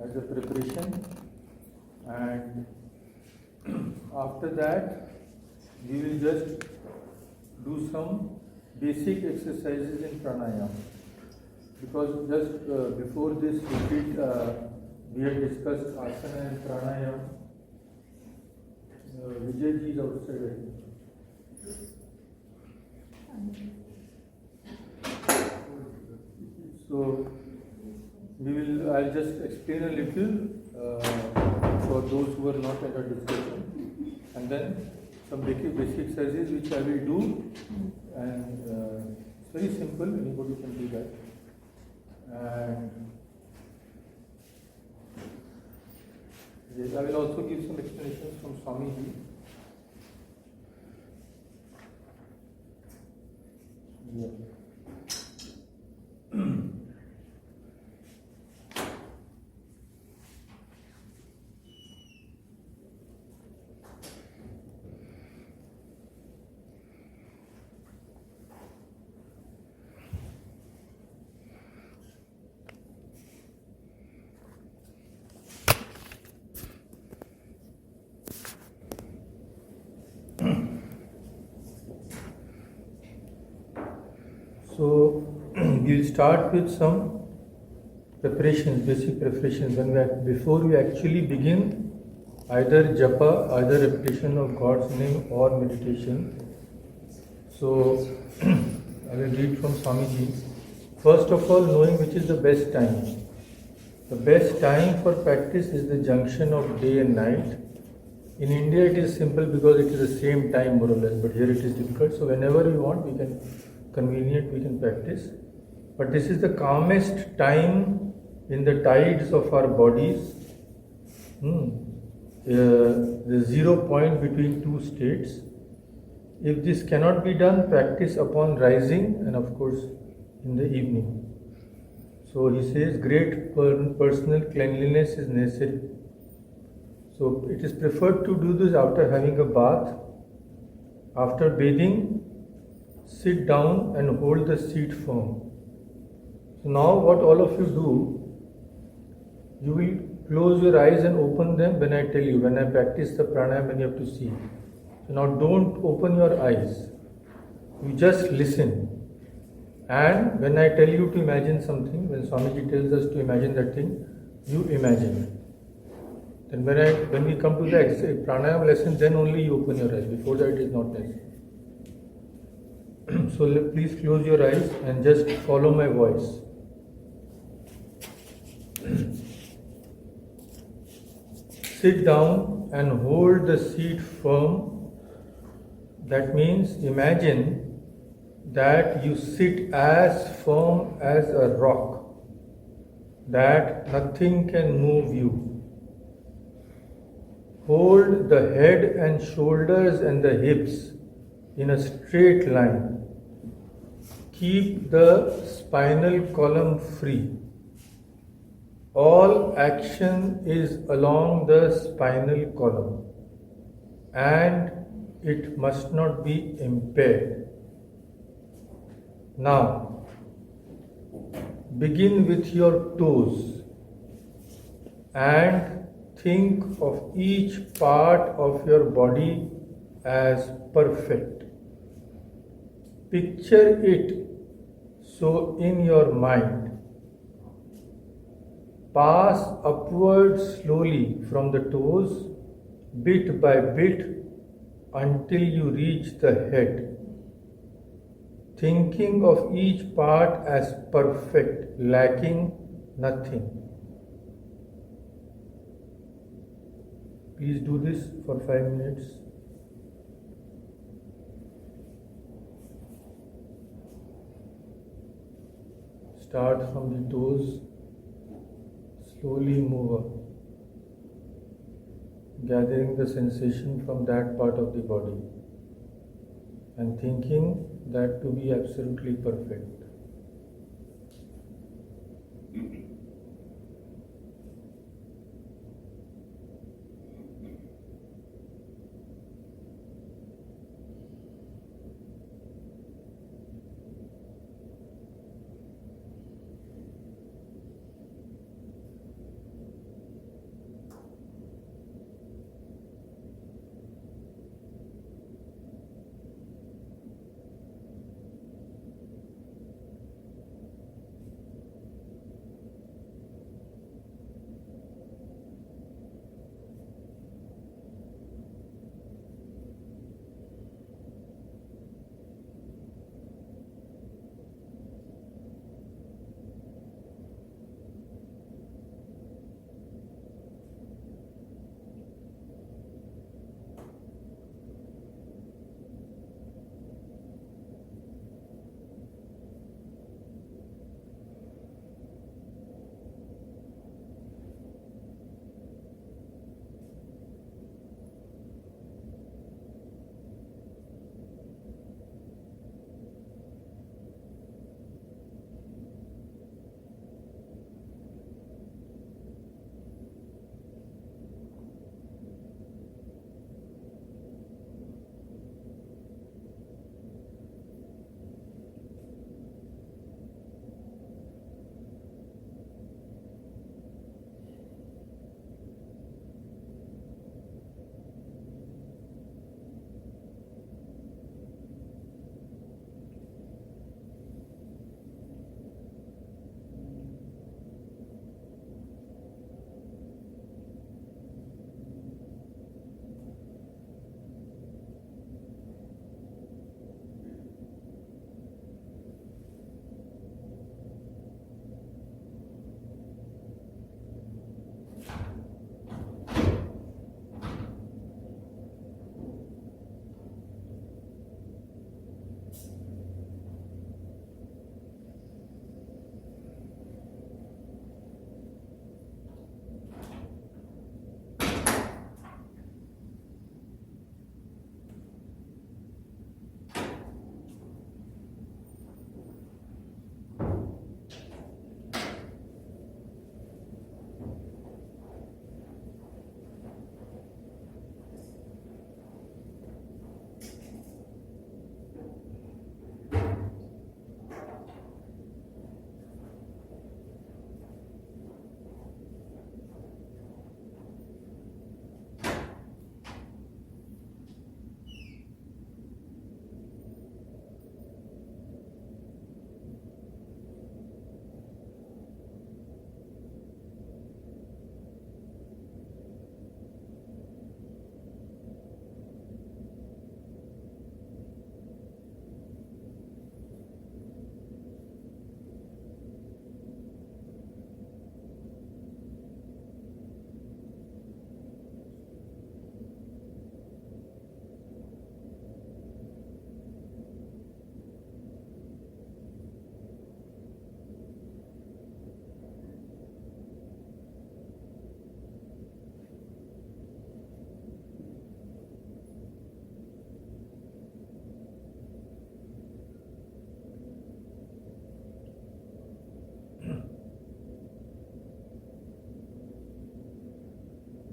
as a preparation, and after that we will just do some basic exercises in pranayama, because just before this retreat we had discussed asana and pranayama. Vijay ji is outside, I think. So I'll just explain a little for those who are not at our discussion, and then some basic exercises which I will do, and it's very simple, anybody can do that. And yes, I will also give some explanations from Swami ji. Yeah. So we'll start with some preparations, basic preparations. Before we actually begin either japa, either repetition of God's name or meditation. So I will read from Swamiji. First of all, knowing which is the best time. The best time for practice is the junction of day and night. In India it is simple because it is the same time more or less, but here it is difficult. So whenever we want, we can practice. But this is the calmest time in the tides of our bodies. The 0 point between two states. If this cannot be done, practice upon rising and of course in the evening. So he says great personal cleanliness is necessary. So it is preferred to do this after having a bath. After bathing, sit down and hold the seat firm. So now what all of you do, you will close your eyes and open them when I tell you, when I practice the pranayama, and you have to see. So now don't open your eyes. You just listen. And when I tell you to imagine something, when Swamiji tells us to imagine that thing, you imagine it. Then when we come to the pranayama lesson, then only you open your eyes. Before that it is not necessary. So please close your eyes and just follow my voice. Sit down and hold the seat firm. That means imagine that you sit as firm as a rock, that nothing can move you. Hold the head and shoulders and the hips in a straight line. Keep the spinal column free. All action is along the spinal column and it must not be impaired. Now, begin with your toes and think of each part of your body as perfect. Picture it so in your mind. Pass upward slowly from the toes, bit by bit, until you reach the head. Thinking of each part as perfect, lacking nothing. Please do this for 5 minutes. Start from the toes, slowly move up, gathering the sensation from that part of the body and thinking that to be absolutely perfect.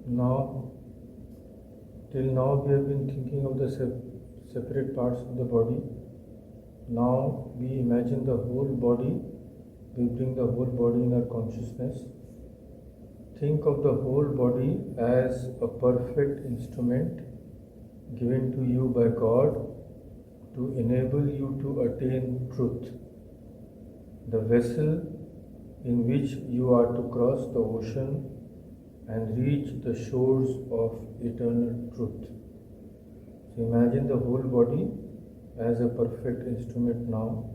Now, till now we have been thinking of the separate parts of the body. Now we imagine the whole body, we bring the whole body in our consciousness. Think of the whole body as a perfect instrument given to you by God to enable you to attain truth. The vessel in which you are to cross the ocean and reach the shores of eternal truth. So imagine the whole body as a perfect instrument now.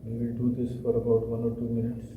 We will do this for about 1 or 2 minutes.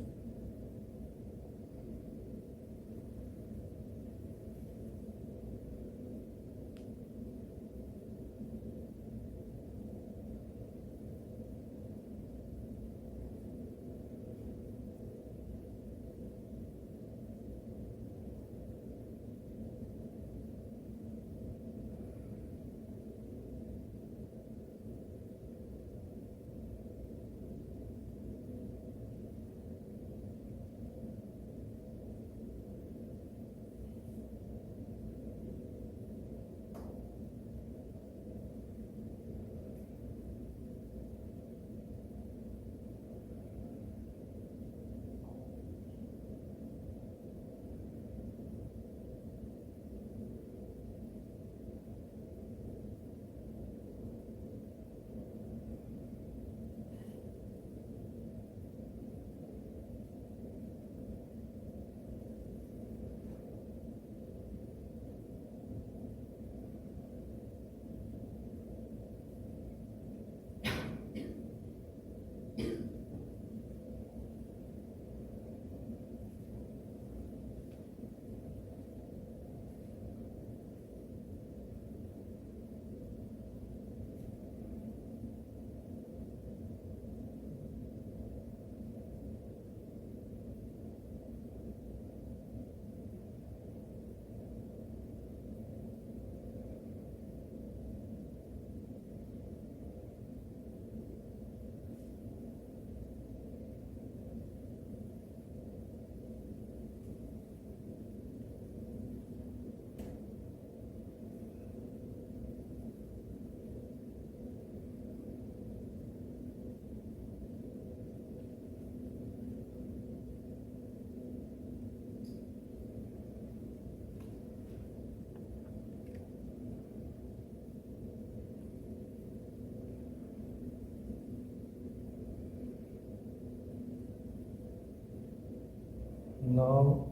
Now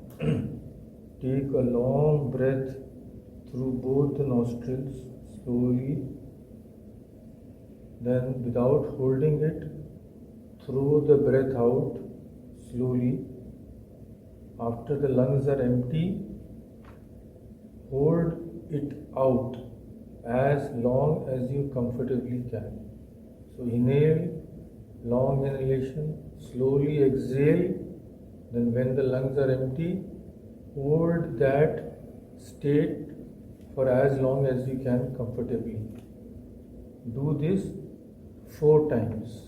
take a long breath through both the nostrils slowly. Then, without holding it, throw the breath out slowly. After the lungs are empty, hold it out as long as you comfortably can. So inhale, long inhalation, slowly exhale. Then when the lungs are empty, hold that state for as long as you can comfortably. Do this 4 times.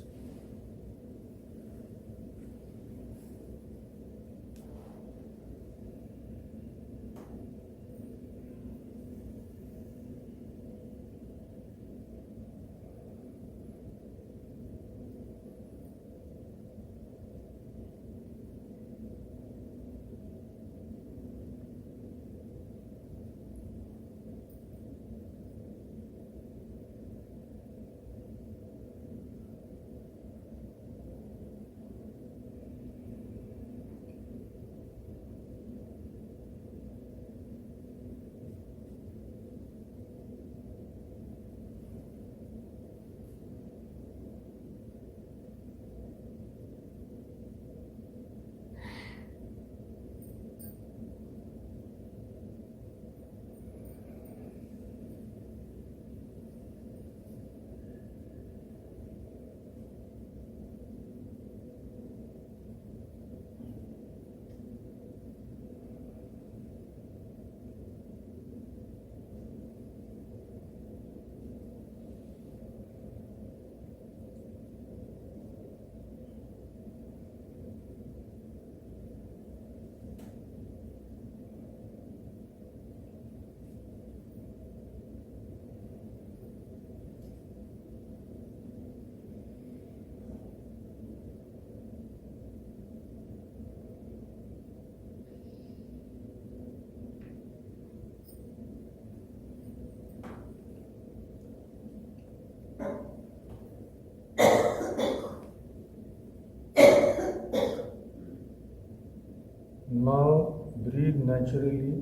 naturally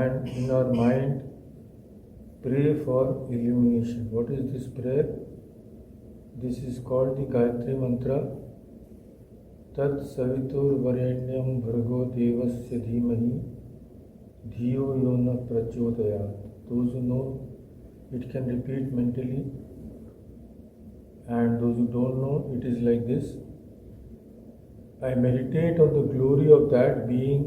and in our mind pray for illumination. What is this prayer? This is called the Gayatri Mantra. Tat Savitur Varenyam Bhargo Devasya Dhimahi Dhiyo Yona Prachodayat. Those who know it can repeat mentally, and those who don't know, it is like this. I meditate on the glory of that being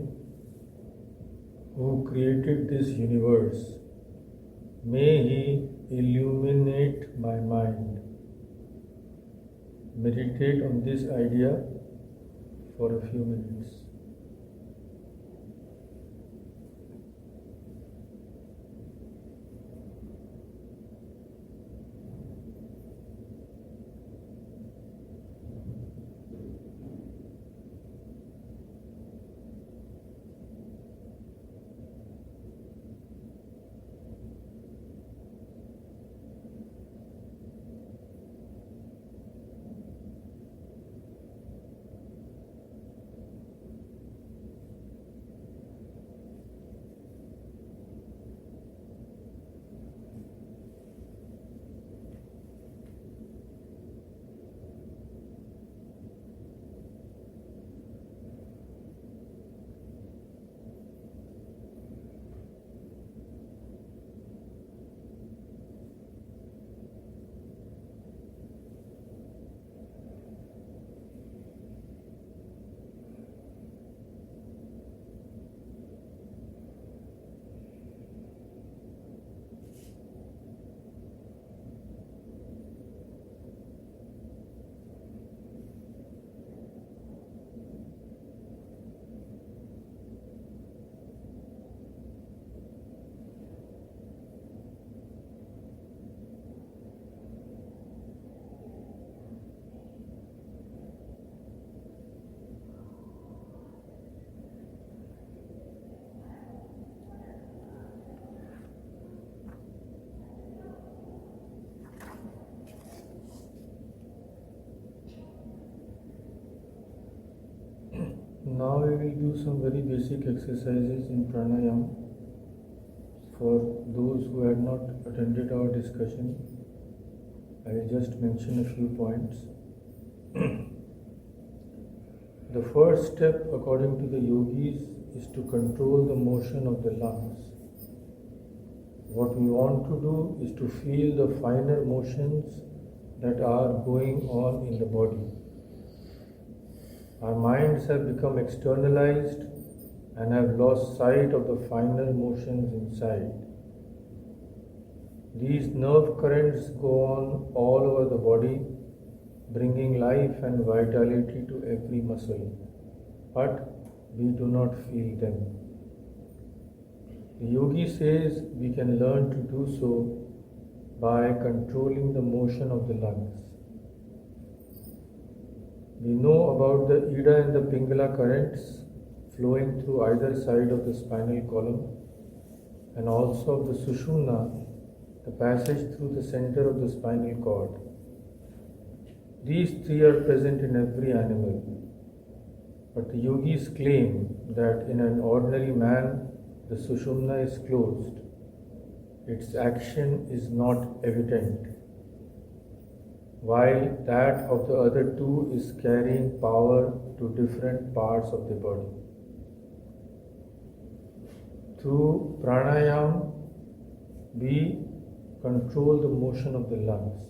who created this universe. May he illuminate my mind. Meditate on this idea for a few minutes. Now we will do some very basic exercises in Pranayama. For those who had not attended our discussion, I will just mention a few points. The first step, according to the yogis, is to control the motion of the lungs. What we want to do is to feel the finer motions that are going on in the body. Our minds have become externalized and have lost sight of the finer motions inside. These nerve currents go on all over the body, bringing life and vitality to every muscle, but we do not feel them. The yogi says we can learn to do so by controlling the motion of the lungs. We know about the Ida and the Pingala currents flowing through either side of the spinal column, and also of the Sushumna, the passage through the center of the spinal cord. These three are present in every animal, but the yogis claim that in an ordinary man the Sushumna is closed. Its action is not evident, while that of the other two is carrying power to different parts of the body. Through pranayama, we control the motion of the lungs.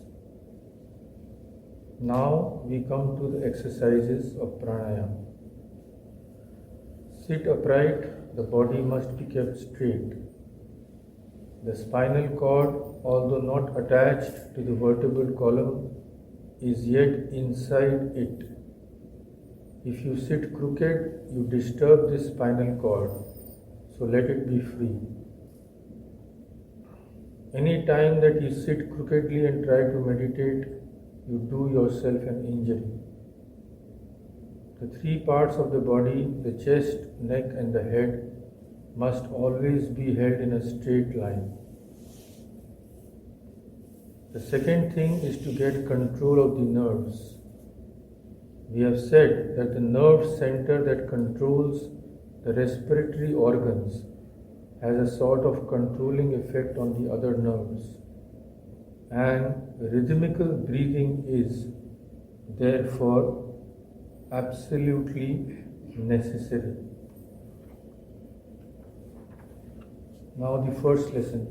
Now we come to the exercises of pranayama. Sit upright, the body must be kept straight. The spinal cord, although not attached to the vertebral column, is yet inside it. If you sit crooked, you disturb the spinal cord, so let it be free. Any time that you sit crookedly and try to meditate, you do yourself an injury. The three parts of the body, the chest, neck and the head, must always be held in a straight line. The second thing is to get control of the nerves. We have said that the nerve center that controls the respiratory organs has a sort of controlling effect on the other nerves, and rhythmical breathing is therefore absolutely necessary. Now the first lesson.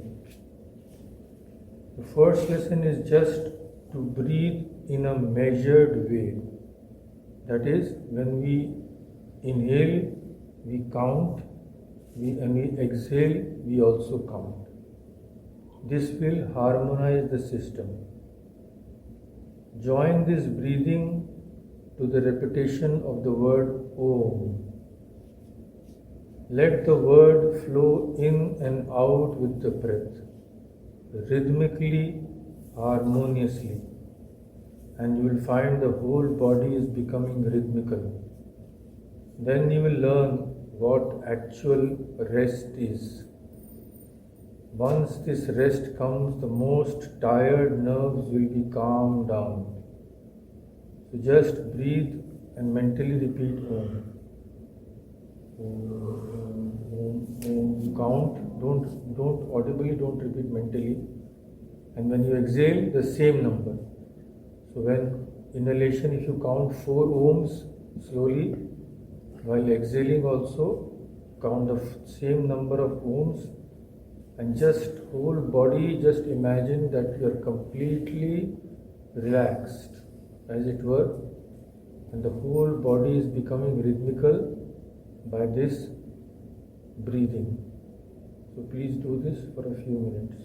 The first lesson is just to breathe in a measured way. That is, when we inhale, we count, and we exhale, we also count. This will harmonize the system. Join this breathing to the repetition of the word Om. Let the word flow in and out with the breath, rhythmically, harmoniously, and you will find the whole body is becoming rhythmical. Then you will learn what actual rest is. Once this rest comes, the most tired nerves will be calmed down. So just breathe and mentally repeat Om. You count, don't audibly, don't repeat mentally. And when you exhale, the same number. So when inhalation, if you count 4 ohms slowly, while exhaling also, count the same number of ohms, and just whole body, just imagine that you are completely relaxed, as it were, and the whole body is becoming rhythmical by this breathing. So please do this for a few minutes.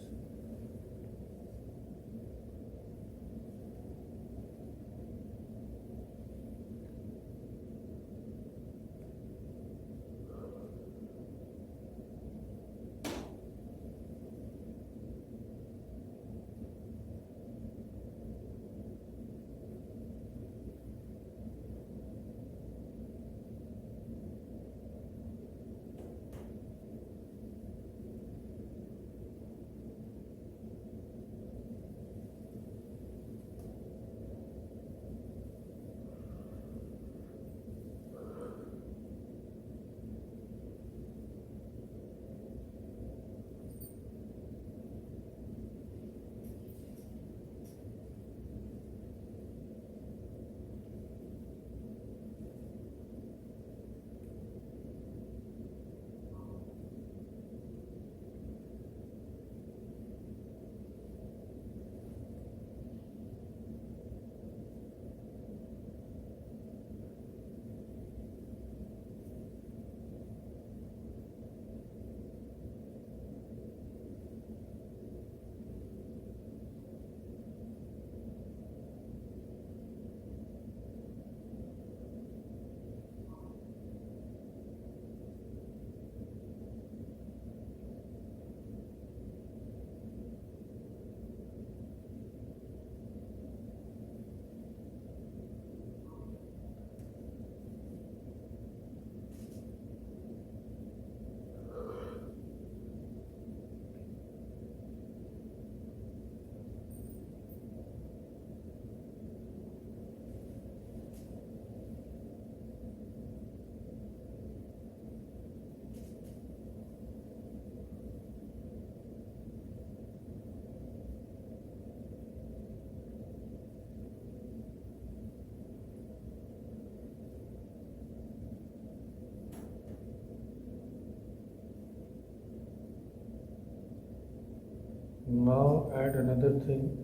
Now add another thing.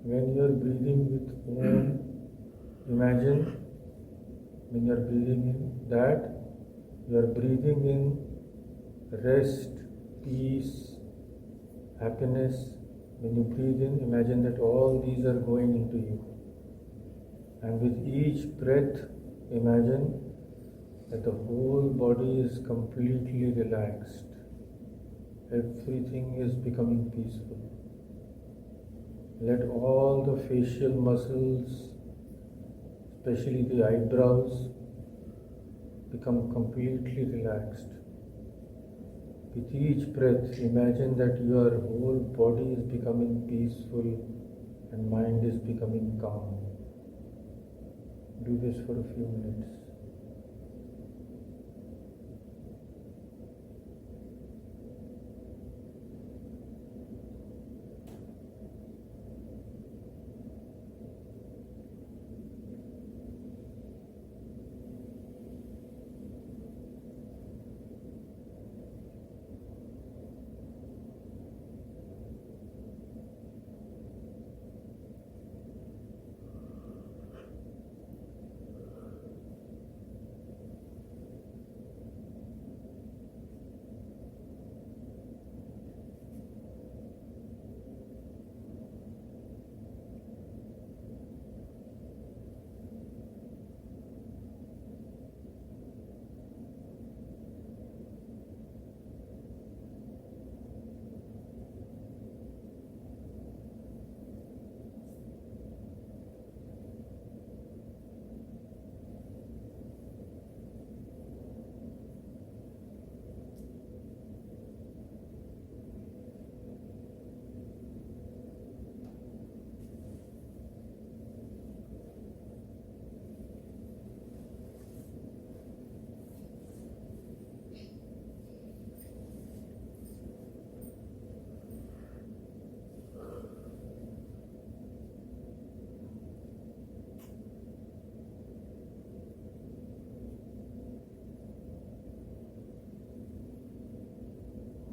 When you are breathing with Om, imagine when you are breathing in that you are breathing in rest, peace, happiness. When you breathe in, imagine that all these are going into you. And with each breath, imagine that the whole body is completely relaxed. Everything is becoming peaceful. Let all the facial muscles, especially the eyebrows, become completely relaxed. With each breath, imagine that your whole body is becoming peaceful and mind is becoming calm. Do this for a few minutes.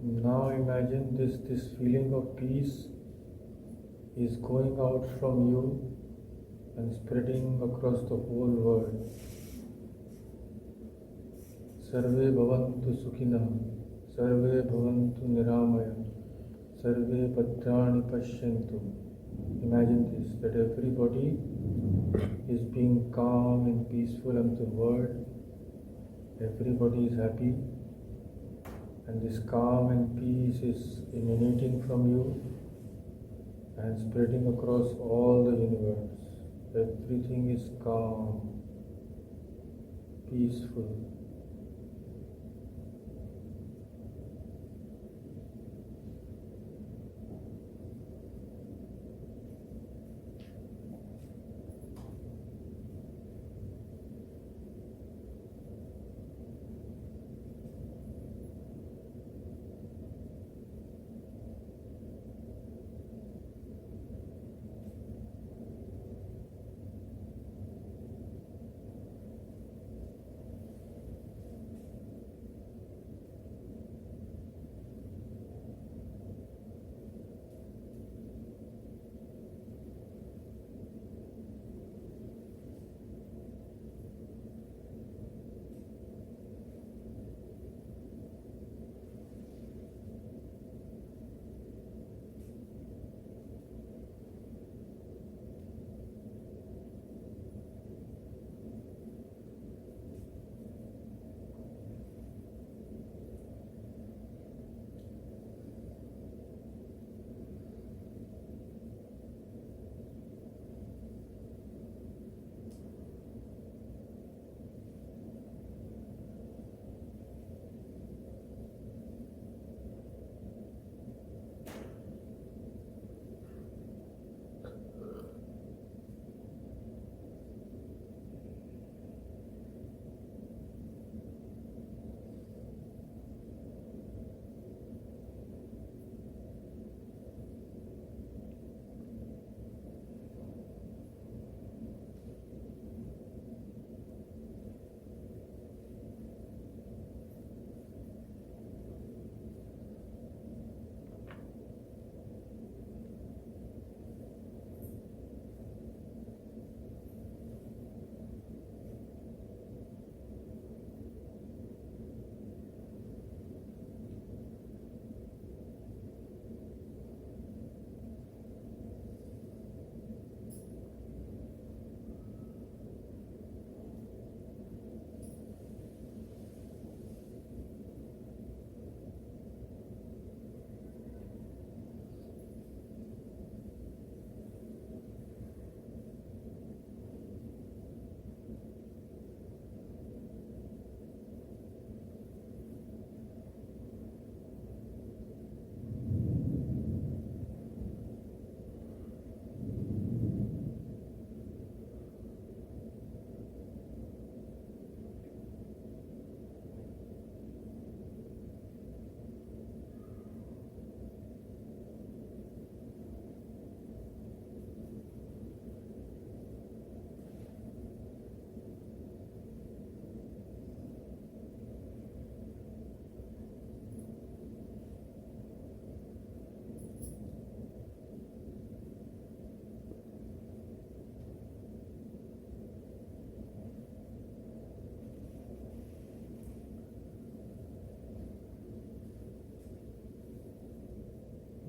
Now imagine this feeling of peace is going out from you and spreading across the whole world. Sarve bhavantu sukhina, sarve bhavantu niramaya, sarve bhadrani pashyantu. Imagine this, that everybody is being calm and peaceful in the world. Everybody is happy, and this calm and peace is emanating from you and spreading across all the universe. Everything is calm, peaceful.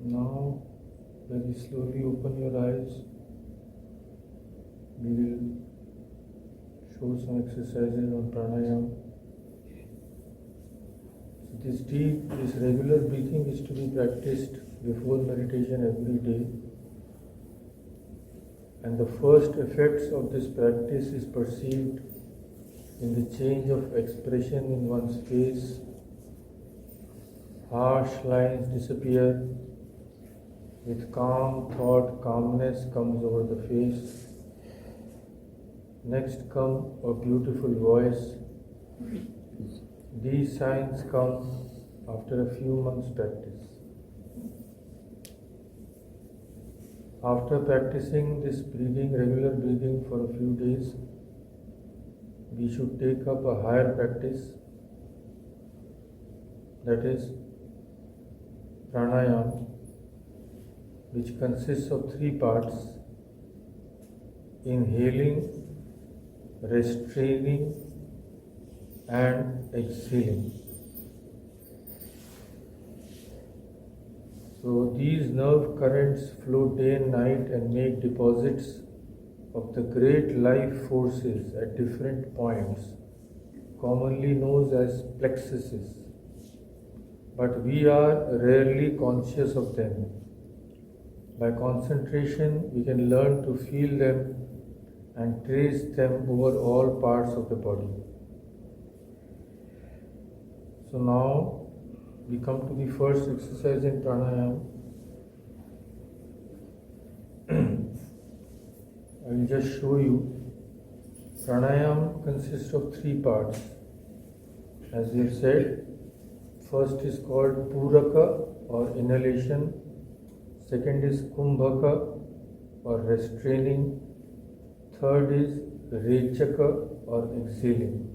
Now, very slowly open your eyes. We will show some exercises on pranayama. So this regular breathing is to be practiced before meditation every day. And the first effects of this practice is perceived in the change of expression in one's face. Harsh lines disappear. With calm thought, calmness comes over the face. Next come a beautiful voice. These signs come after a few months' practice. After practicing this breathing, regular breathing for a few days, we should take up a higher practice, that is, pranayama, which consists of three parts: inhaling, restraining, and exhaling. So these nerve currents flow day and night and make deposits of the great life forces at different points, commonly known as plexuses. But we are rarely conscious of them. By concentration, we can learn to feel them and trace them over all parts of the body. So now we come to the first exercise in pranayama. I will just show you. Pranayama consists of three parts. As we have said, first is called puraka or inhalation, second is kumbhaka or restraining, third is rechaka or exhaling.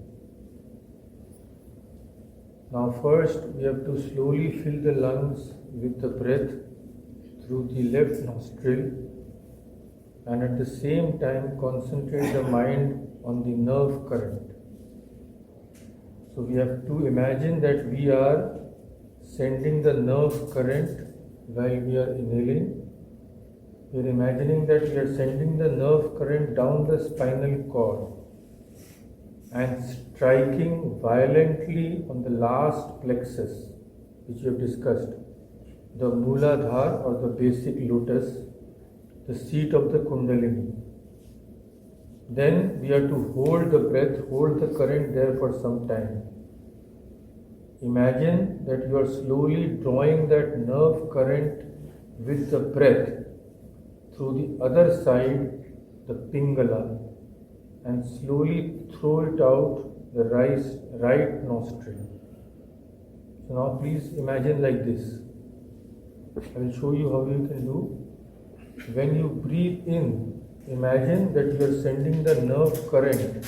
Now first we have to slowly fill the lungs with the breath through the left nostril and at the same time concentrate the mind on the nerve current. So we have to imagine that we are sending the nerve current while we are inhaling. We are imagining that we are sending the nerve current down the spinal cord and striking violently on the last plexus, which we have discussed, the Mooladhara or the basic lotus, the seat of the Kundalini. Then we have to hold the breath, hold the current there for some time. Imagine that you are slowly drawing that nerve current with the breath through the other side, the Pingala, and slowly throw it out the right nostril. So now please imagine like this. I will show you how you can do. When you breathe in, imagine that you are sending the nerve current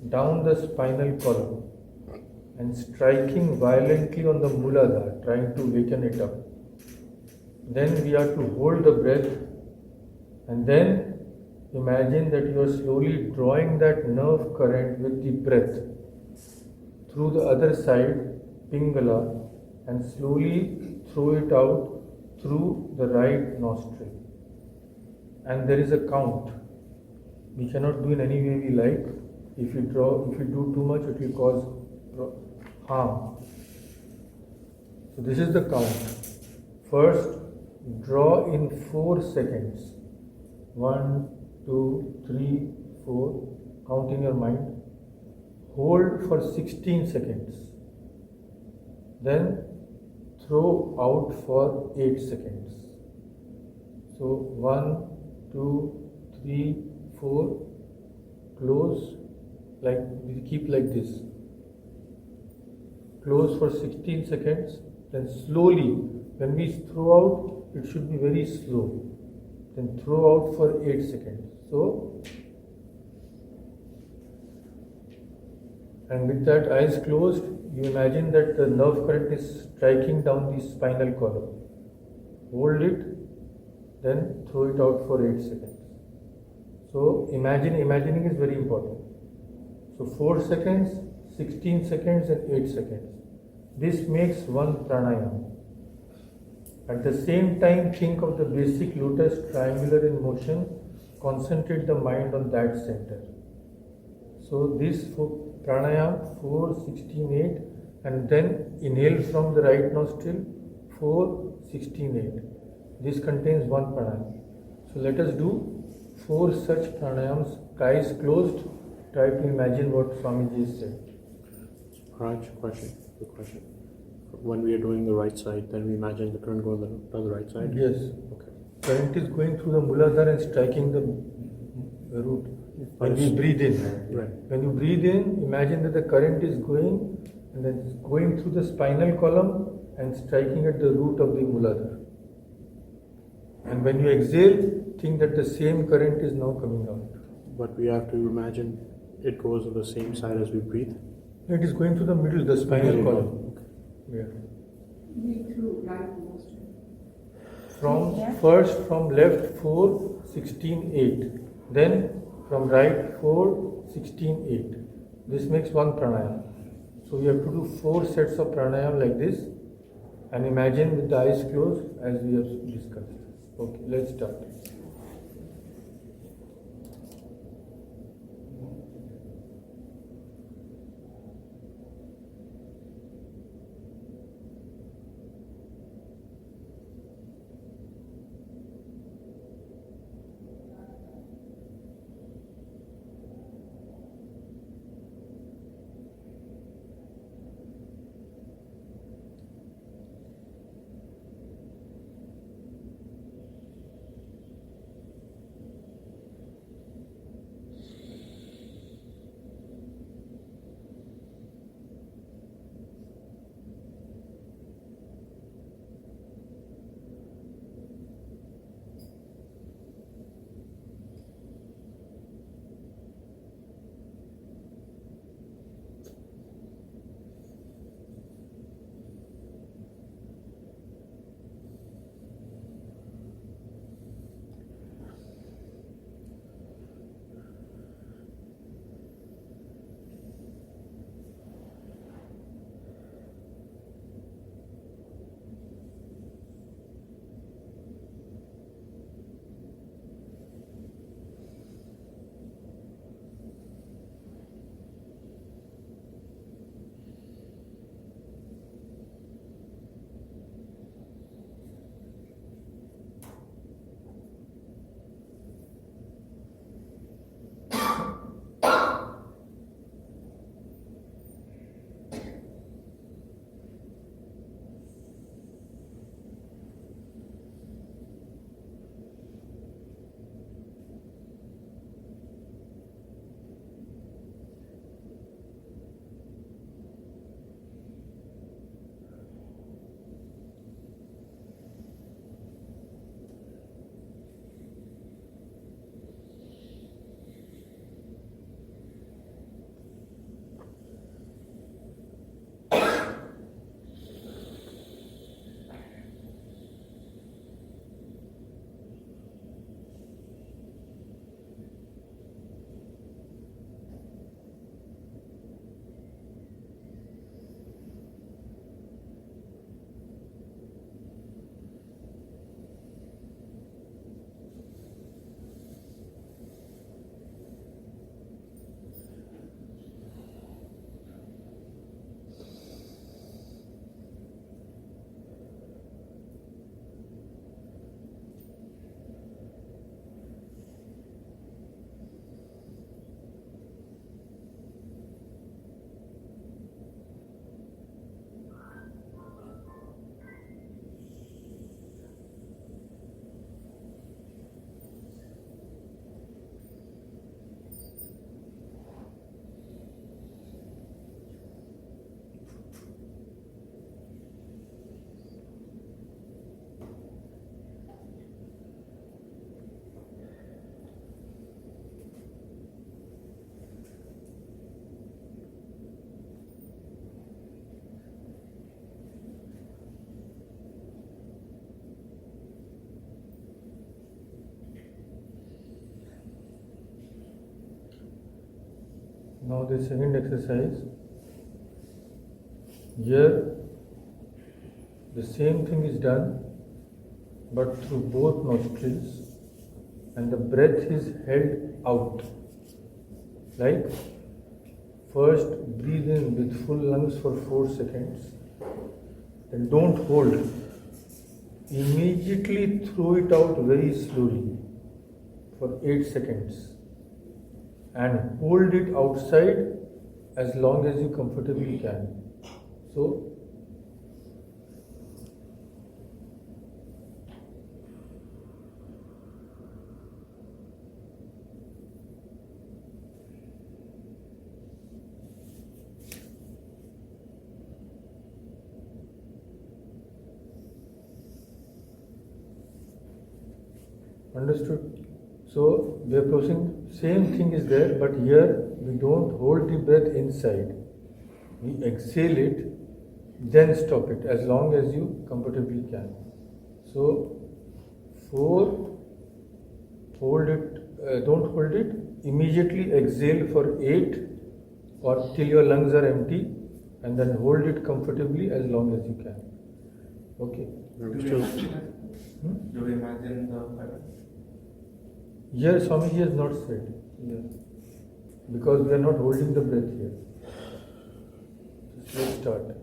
down the spinal column and striking violently on the Mooladhara, trying to waken it up. Then we have to hold the breath and then imagine that you are slowly drawing that nerve current with the breath through the other side, Pingala, and slowly throw it out through the right nostril. And there is a count. We cannot do in any way we like. If you do too much, it will cause harm. So this is the count. First, draw in 4 seconds. 1, 2, 3, 4. Count in your mind. Hold for 16 seconds. Then throw out for 8 seconds. So 1, 2, 3, 4. Close, like we keep like this. Close for 16 seconds. Then slowly, when we throw out, it should be very slow. Then throw out for 8 seconds. So, and with that eyes closed, you imagine that the nerve current is striking down the spinal column. Hold it, then throw it out for 8 seconds. So imagining is very important. So 4 seconds, 16 seconds and 8 seconds. This makes one pranayama. At the same time, think of the basic lotus triangular in motion. Concentrate the mind on that center. So this pranayama 4, 16, 8 and then inhale from the right nostril 4, 16, 8. This contains one pranayama. So let us do 4 such pranayams, eyes closed. Try to imagine what Swamiji said. Raj, quick question. When we are doing the right side, then we imagine the current going down the right side? Yes. Okay. Current is going through the Mooladhara and striking the root. When we breathe in. Right. When you breathe in, imagine that the current is going and then it's going through the spinal column and striking at the root of the Mooladhara. And when you exhale, think that the same current is now coming out. But we have to imagine it goes on the same side as we breathe? It is going through the middle, the spinal column. Okay. Yeah. Through right nostril. from first from left 4, 16, 8. Then from right 4, 16, 8. This makes one pranayama. So we have to do 4 sets of pranayama like this, and imagine with the eyes closed as we have discussed. Okay, let's start. Now the second exercise. Here the same thing is done but through both nostrils, and the breath is held out. Like first breathe in with full lungs for 4 seconds, then don't hold. Immediately throw it out very slowly for 8 seconds and hold it outside as long as you comfortably can. So understood? So we are closing, same thing is there, but here we don't hold the breath inside. We exhale it, then stop it as long as you comfortably can. So 4, hold it, don't hold it, immediately exhale for 8 or till your lungs are empty, and then hold it comfortably as long as you can. Okay. Do we imagine the heaven? Here Swamiji has not said. Here. Because we are not holding the breath here. Just let's start.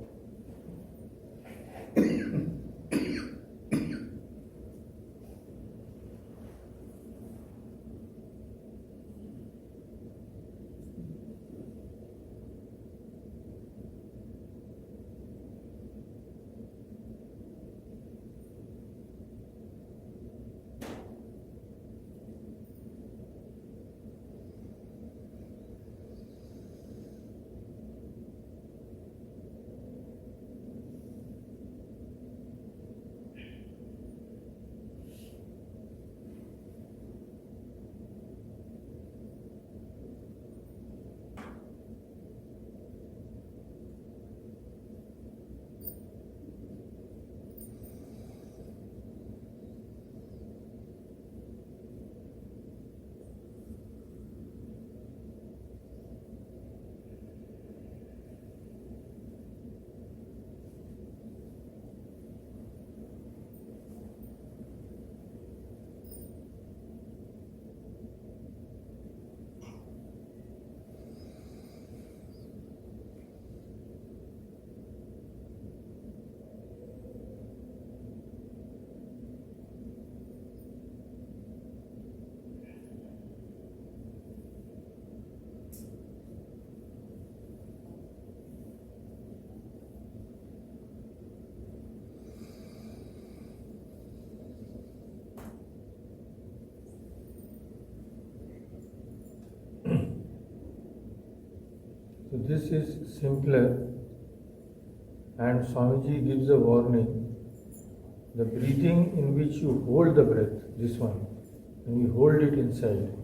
So this is simpler, and Swamiji gives a warning. The breathing in which you hold the breath, this one, and you hold it inside,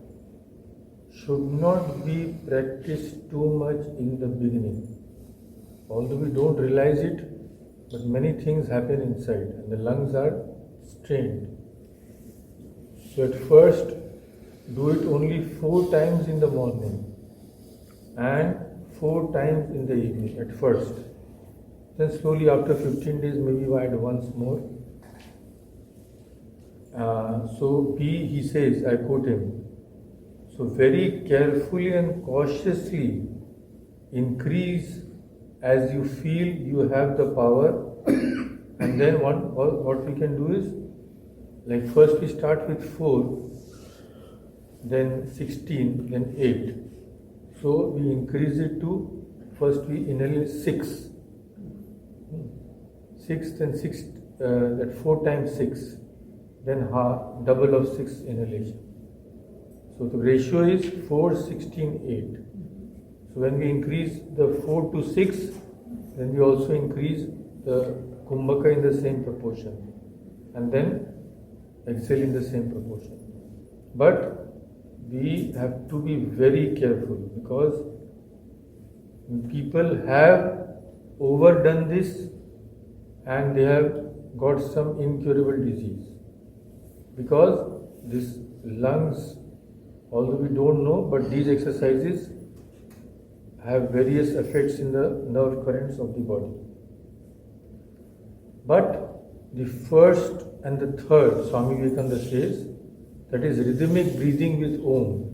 should not be practiced too much in the beginning. Although we don't realize it, but many things happen inside and the lungs are strained. So at first, do it only 4 times in the morning and 4 times in the evening at first. Then slowly after 15 days, maybe you add once more. So B, he says, I quote him, so very carefully and cautiously increase as you feel you have the power. And then what we can do is, like first we start with 4, then 16, then 8. So we increase it to, first we inhale 6. 6, then 6, that 4 times 6, then double of 6 inhalation. So the ratio is 4, 16, 8. So when we increase the 4 to 6, then we also increase the kumbhaka in the same proportion, and then exhale in the same proportion. But we have to be very careful, because people have overdone this and they have got some incurable disease. Because this lungs, although we don't know, but these exercises have various effects in the nerve currents of the body. But the first and the third, Swami Vivekananda says, that is rhythmic breathing with Om.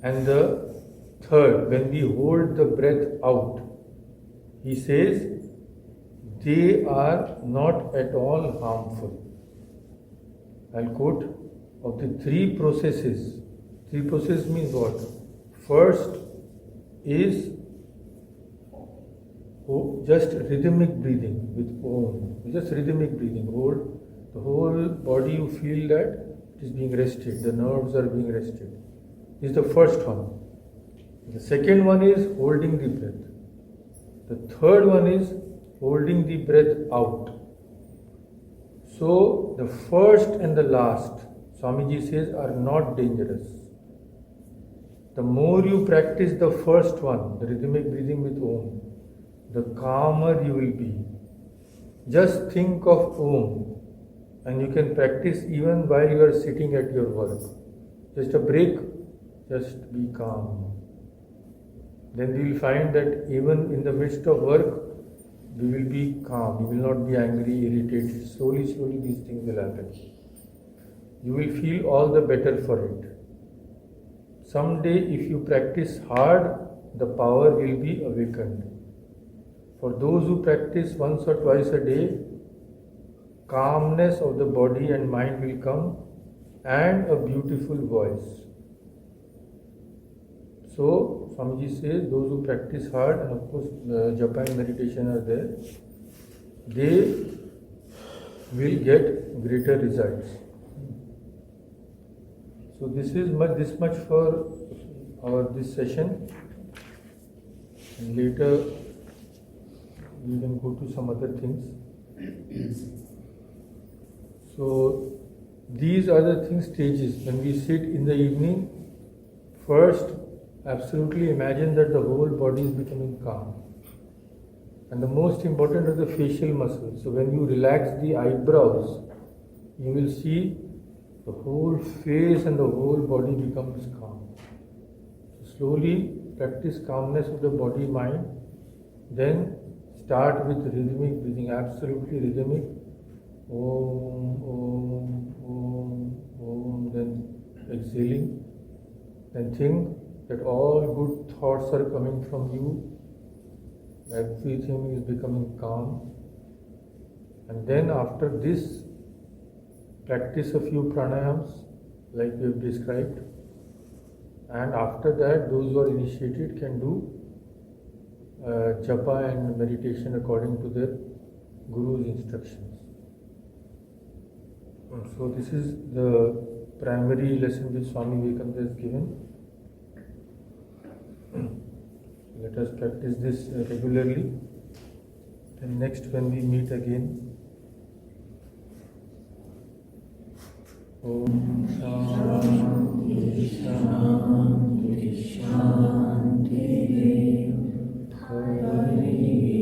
And the third, when we hold the breath out, he says, they are not at all harmful. I'll quote, of the 3 processes. 3 processes means what? First is just rhythmic breathing with Om. Just rhythmic breathing. Hold the whole body, you feel that it is being rested, the nerves are being rested. This is the first one. The second one is holding the breath. The third one is holding the breath out. So the first and the last, Swamiji says, are not dangerous. The more you practice the first one, the rhythmic breathing with Om, the calmer you will be. Just think of Om And you can practice even while you are sitting at your work. Just a break, just be calm. Then we will find that even in the midst of work, we will be calm, we will not be angry, irritated. Slowly, slowly these things will happen. You will feel all the better for it. Someday, if you practice hard, the power will be awakened. For those who practice once or twice a day, calmness of the body and mind will come and a beautiful voice. So, Swamiji says, those who practice hard, and of course, japa and meditation are there, they will get greater results. So, this is this much for this session. And later, we can go to some other things. So, these are the things, stages. When we sit in the evening, first, absolutely imagine that the whole body is becoming calm. And the most important are the facial muscles. So when you relax the eyebrows, you will see the whole face and the whole body becomes calm. So slowly practice calmness of the body, mind. Then start with rhythmic breathing, absolutely rhythmic. Om, Om, Om, Om. Then exhaling. Then think that all good thoughts are coming from you, everything is becoming calm. And then after this, practice a few pranayams like we have described. And after that, those who are initiated can do japa and meditation according to their Guru's instructions. So this is the primary lesson which Swami Vivekananda has given. Let us practice this regularly. And next, when we meet again, Om Shanti Shanti Shanti Hari